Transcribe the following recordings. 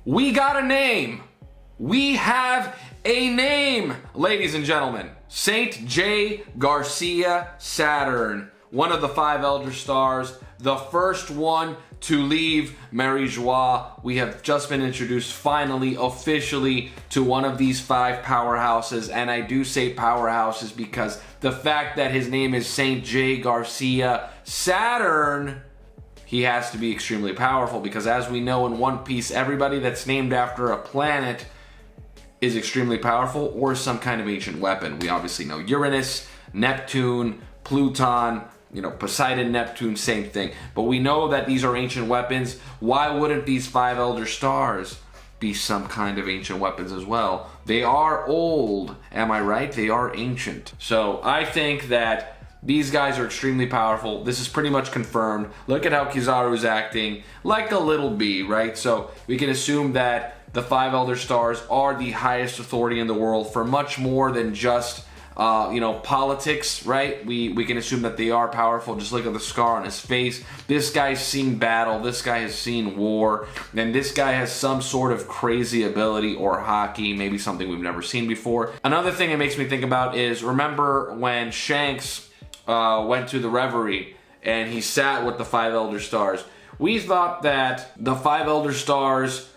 We got a name. We have a name, ladies and gentlemen. Saint J. Garcia Saturn, one of the 5 Elder Stars, the first one to leave Mary Joie. We have just been introduced finally, officially, to one of these 5 powerhouses. And I do say powerhouses because the fact that his name is Saint J. Garcia Saturn, he has to be extremely powerful, because as we know in One Piece, everybody that's named after a planet is extremely powerful or some kind of ancient weapon. We obviously know Uranus, Neptune, Pluton, Poseidon, Neptune, same thing. But we know that these are ancient weapons. Why wouldn't these 5 Elder Stars be some kind of ancient weapons as well? They are old, am I right? They are ancient. So I think that these guys are extremely powerful. This is pretty much confirmed. Look at how Kizaru is acting like a little bee, right? So we can assume that the 5 Elder Stars are the highest authority in the world for much more than just politics, right? We can assume that they are powerful. Just look at the scar on his face. This guy's seen battle. This guy has seen war. And this guy has some sort of crazy ability or hockey, maybe something we've never seen before. Another thing it makes me think about is, remember when Shanks went to the Reverie and he sat with the 5 Elder Stars? We thought that the 5 Elder Stars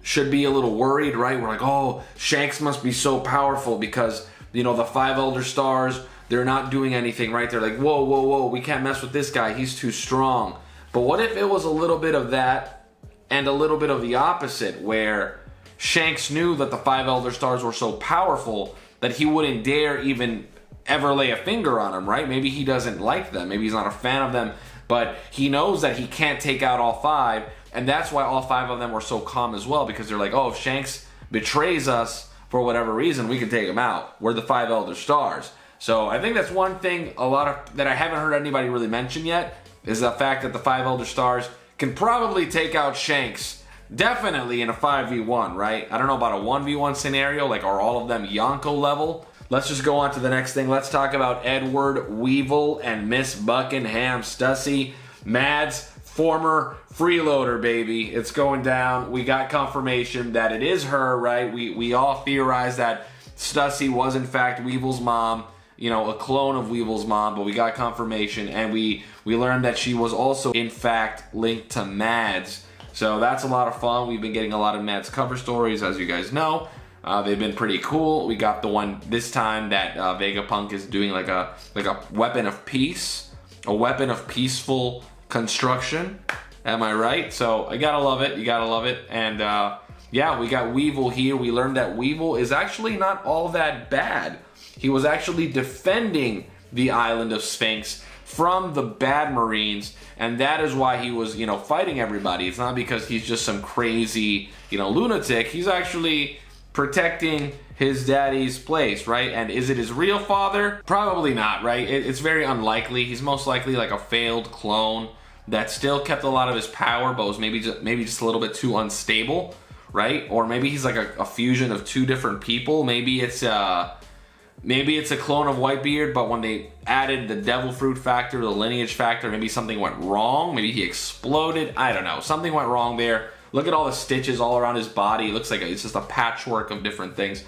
should be a little worried, right? We're like, oh, Shanks must be so powerful because, the 5 Elder Stars, they're not doing anything, right? They're like, whoa, whoa, whoa, we can't mess with this guy. He's too strong. But what if it was a little bit of that and a little bit of the opposite, where Shanks knew that the 5 Elder Stars were so powerful that he wouldn't dare even ever lay a finger on them, right? Maybe he doesn't like them. Maybe he's not a fan of them, but he knows that he can't take out all 5. And that's why all 5 of them were so calm as well, because they're like, oh, if Shanks betrays us for whatever reason, we can take him out. We're the 5 Elder Stars. So I think that's one thing that I haven't heard anybody really mention yet, is the fact that the 5 Elder Stars can probably take out Shanks, definitely in a 5v1, right? I don't know about a 1v1 scenario, like are all of them Yonko level? Let's just go on to the next thing. Let's talk about Edward Weevil and Miss Buckingham Stussy, Mads' former freeloader, baby. It's going down. We got confirmation that it is her, right? We all theorized that Stussy was in fact Weevil's mom, a clone of Weevil's mom, but we got confirmation, and we learned that she was also in fact linked to Mads. So that's a lot of fun. We've been getting a lot of Mads cover stories, as you guys know. They've been pretty cool. We got the one this time that Vegapunk is doing like a weapon of peace, a weapon of peaceful construction. Am I right? So I gotta love it. You gotta love it. And yeah, we got Weevil here. We learned that Weevil is actually not all that bad. He was actually defending the island of Sphinx from the bad Marines, and that is why he was, fighting everybody. It's not because he's just some crazy, lunatic. He's actually protecting his daddy's place, right? And is it his real father? Probably not, right? It's very unlikely. He's most likely like a failed clone that still kept a lot of his power, but was maybe just a little bit too unstable, right? Or maybe he's like a fusion of 2 different people. Maybe it's a clone of Whitebeard, but when they added the devil fruit factor, the lineage factor, maybe something went wrong. Maybe he exploded. I don't know. Something went wrong there. Look at all the stitches all around his body. It looks like it's just a patchwork of different things.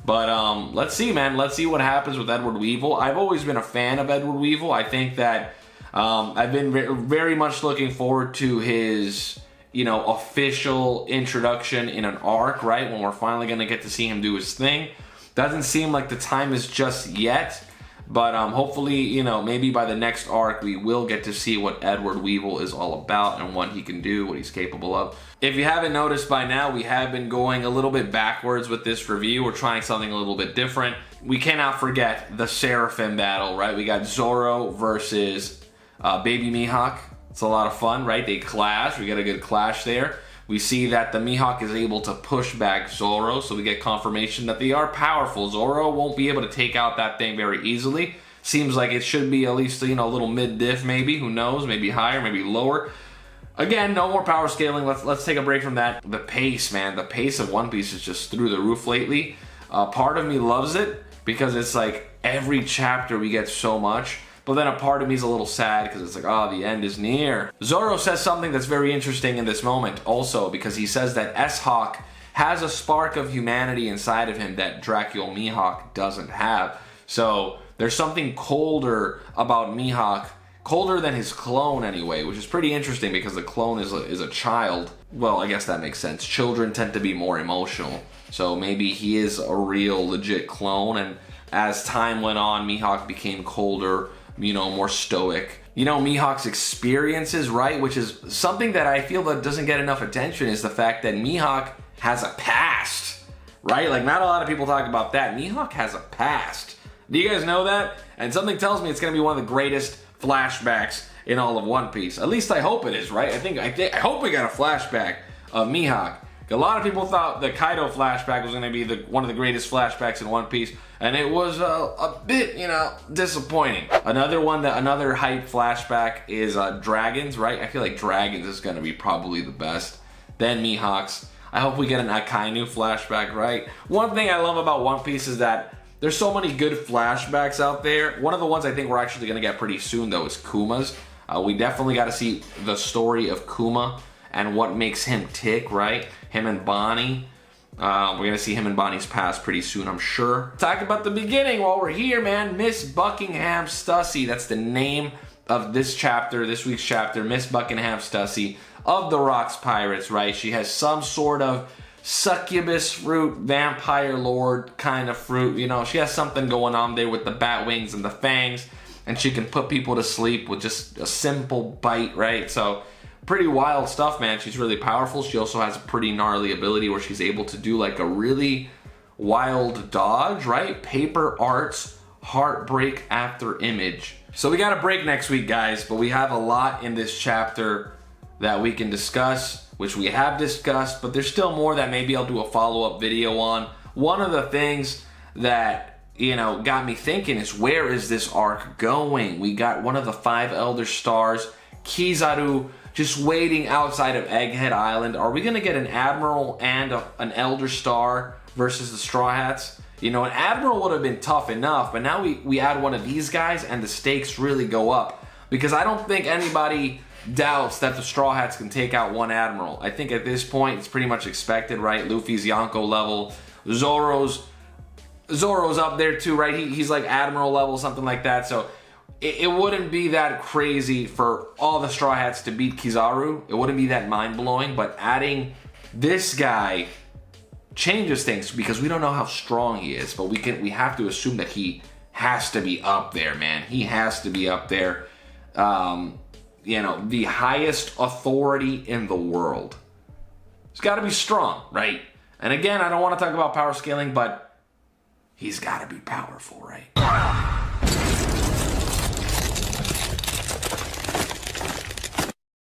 But let's see, man. Let's see what happens with Edward Weevil. I've always been a fan of Edward Weevil. I think that I've been very much looking forward to his, official introduction in an arc, right? When we're finally going to get to see him do his thing. Doesn't seem like the time is just yet. But hopefully, maybe by the next arc, we will get to see what Edward Weevil is all about and what he can do, what he's capable of. If you haven't noticed by now, we have been going a little bit backwards with this review. We're trying something a little bit different. We cannot forget the Seraphim battle, right? We got Zoro versus Baby Mihawk. It's a lot of fun, right? They clash. We got a good clash there. We see that the Mihawk is able to push back Zoro, so we get confirmation that they are powerful. Zoro won't be able to take out that thing very easily. Seems like it should be at least, a little mid-diff maybe. Who knows? Maybe higher, maybe lower. Again, no more power scaling. Let's take a break from that. The pace, man. The pace of One Piece is just through the roof lately. Part of me loves it because it's like every chapter we get so much. But then a part of me is a little sad because it's like, oh, the end is near. Zoro says something that's very interesting in this moment also, because he says that S-Hawk has a spark of humanity inside of him that Dracula Mihawk doesn't have. So there's something colder about Mihawk, colder than his clone anyway, which is pretty interesting because the clone is a child. Well, I guess that makes sense. Children tend to be more emotional. So maybe he is a real legit clone, and as time went on, Mihawk became colder, you know, more stoic. You know, Mihawk's experiences, right, which is something that I feel that doesn't get enough attention, is the fact that Mihawk has a past, right? Like, not a lot of people talk about that. Mihawk has a past. Do you guys know that? And something tells me it's going to be one of the greatest flashbacks in all of One Piece. At least I hope it is, right? I hope we got a flashback of Mihawk. A lot of people thought the Kaido flashback was going to be one of the greatest flashbacks in One Piece, and it was a bit, you know, disappointing. Another hype flashback is Dragons, right? I feel like Dragons is going to be probably the best. Then Mihawk's. I hope we get an Akainu flashback, right? One thing I love about One Piece is that there's so many good flashbacks out there. One of the ones I think we're actually going to get pretty soon, though, is Kuma's. We definitely got to see the story of Kuma and what makes him tick, right? Him and Bonnie. We're going to see him and Bonnie's past pretty soon, I'm sure. Talk about the beginning while we're here, man. Miss Buckingham Stussy. That's the name of this chapter, this week's chapter. Miss Buckingham Stussy of the Rocks Pirates, right? She has some sort of succubus fruit, vampire lord kind of fruit. You know, she has something going on there with the bat wings and the fangs, and she can put people to sleep with just a simple bite, right? So pretty wild stuff, man. She's really powerful. She also has a pretty gnarly ability where she's able to do like a really wild dodge, right? Paper Arts Heartbreak After Image. So we got a break next week, guys, but we have a lot in this chapter that we can discuss, which we have discussed, but there's still more that maybe I'll do a follow-up video on. One of the things that, you know, got me thinking is, where is this arc going? We got one of the 5 Elder Stars, Kizaru, just waiting outside of Egghead Island. Are we gonna get an Admiral and an Elder Star versus the Straw Hats? You know, an Admiral would have been tough enough, but now we add one of these guys and the stakes really go up. Because I don't think anybody doubts that the Straw Hats can take out one Admiral. I think at this point it's pretty much expected, right? Luffy's Yonko level. Zoro's up there too, right? He's like Admiral level, something like that. So it wouldn't be that crazy for all the Straw Hats to beat Kizaru. It wouldn't be that mind-blowing, but adding this guy changes things because we don't know how strong he is, but we have to assume that he has to be up there, man. He has to be up there. You know, the highest authority in the world. He's got to be strong, right? And again, I don't want to talk about power scaling, but he's got to be powerful, right?